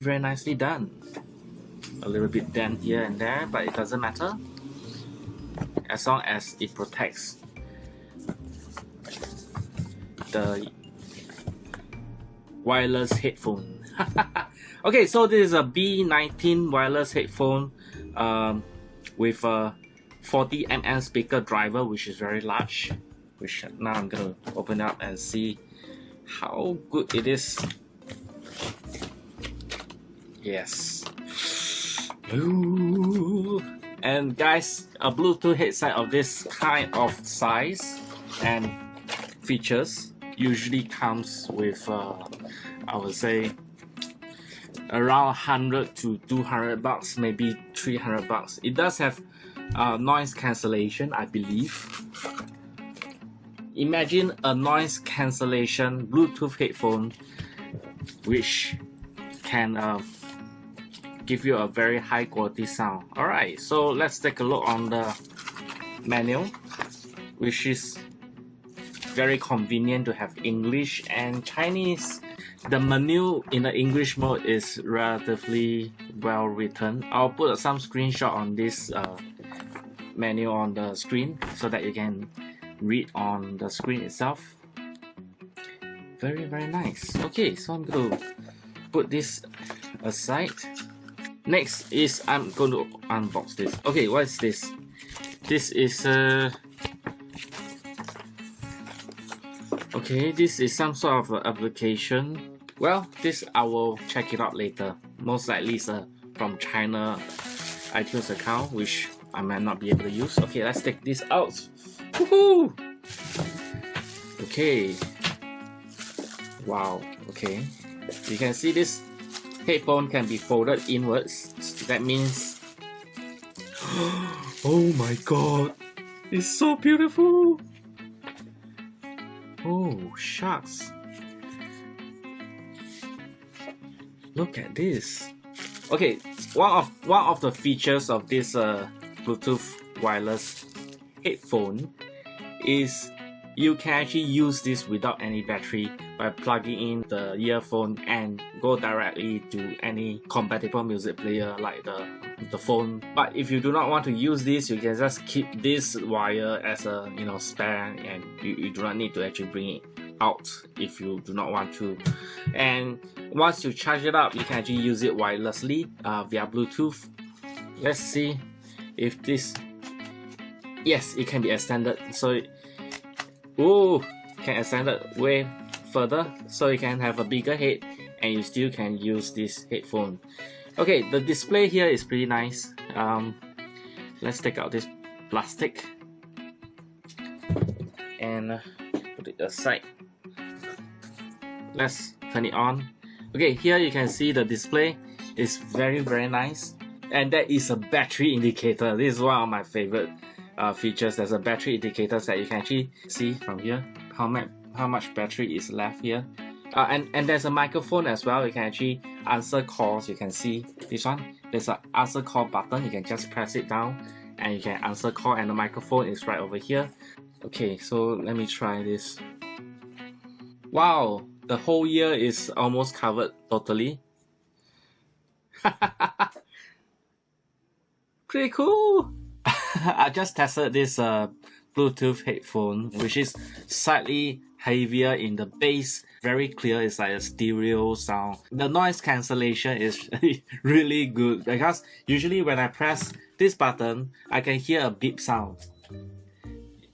Very nicely done. A little bit dent here and there, but it doesn't matter as long as it protects the wireless headphone. Okay, so this is a B19 wireless headphone with a 40mm speaker driver, which is very large. Which now I'm gonna open up and see how good it is. Yes. Ooh. And guys, a Bluetooth headset of this kind of size and features usually comes with I would say around 100 to 200 bucks, maybe 300 bucks. It does have noise cancellation, I believe. Imagine a noise cancellation Bluetooth headphone which can give you a very high quality sound. Alright, so let's take a look on the manual, which is very convenient to have English and Chinese. The menu in the English mode is relatively well written. I'll put some screenshot on this menu on the screen so that you can read on the screen itself. Very nice. Okay, so I'm going to put this aside. Next is I'm going to unbox this. Okay, what is this? This is okay, this is some sort of application. Well, this I will check it out later. Most likely it's from China iTunes account, which I might not be able to use. Okay, let's take this out. Woohoo! Okay. Wow. Okay. You can see this headphone can be folded inwards. That means oh my god, it's so beautiful. Oh shucks, look at this. Okay, one of the features of this Bluetooth wireless headphone is you can actually use this without any battery by plugging in the earphone and go directly to any compatible music player like the phone. But if you do not want to use this, you can just keep this wire as a spare, and you do not need to actually bring it out if you do not want to. And once you charge it up, you can actually use it wirelessly via Bluetooth. Let's see if this, yes, it can be extended. So can extend it way further, so you can have a bigger head and you still can use this headphone. Okay, the display here is pretty nice. Let's take out this plastic and put it aside. Let's turn it on. Okay, here you can see the display is very nice, and that is a battery indicator. This is one of my favorite features. There's a battery indicator that you can actually see from here how much battery is left here, and there's a microphone as well. You can actually answer calls. You can see this one, there's an answer call button. You can just press it down and you can answer call, and the microphone is right over here. Okay, so let me try this. Wow, the whole ear is almost covered totally. Pretty cool. I just tested this Bluetooth headphone, which is slightly heavier in the bass, very clear. It's like a stereo sound. The noise cancellation is really good, because usually when I press this button, I can hear a beep sound.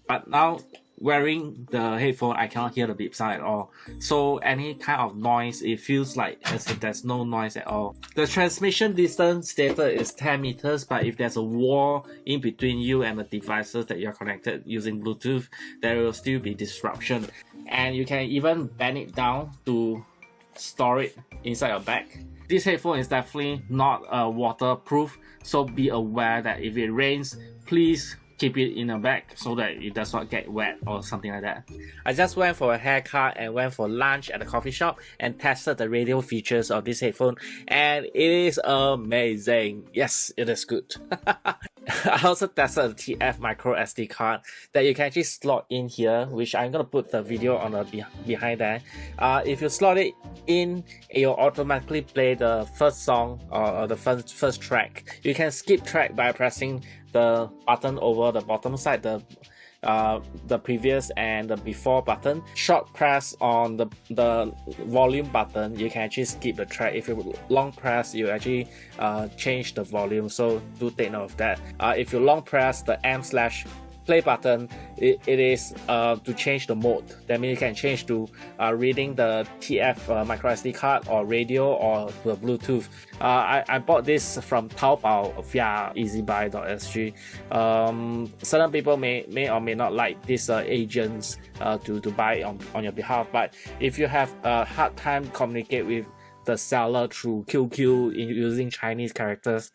But now wearing the headphone, I cannot hear the beep sound at all. So any kind of noise, it feels like as if there's no noise at all. The transmission distance stated is 10 meters, but if there's a wall in between you and the devices that you're connected using Bluetooth, there will still be disruption. And you can even bend it down to store it inside your bag. This headphone is definitely not waterproof, so be aware that if it rains, please keep it in a bag so that it does not get wet or something like that. I just went for a haircut and went for lunch at a coffee shop and tested the radio features of this headphone, and it is amazing. Yes, it is good. I also tested the TF micro SD card that you can actually slot in here, which I'm gonna put the video on the behind there. If you slot it in, it will automatically play the first song or the first track. You can skip track by pressing the button over the bottom side, the previous and the before button. Short press on the volume button, you can actually skip the track. If you long press, you actually change the volume, so do take note of that. If you long press the M/play button, it is to change the mode. That means you can change to reading the TF micro SD card or radio or the Bluetooth. I bought this from Taobao via easybuy.sg. Certain people may or may not like these agents to buy on your behalf, but if you have a hard time communicate with the seller through QQ using Chinese characters,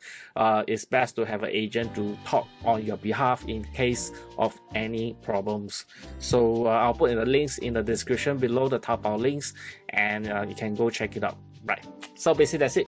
it's best to have an agent to talk on your behalf in case of any problems. So I'll put in the links in the description below, the Taobao links, and you can go check it out. Right, so basically that's it.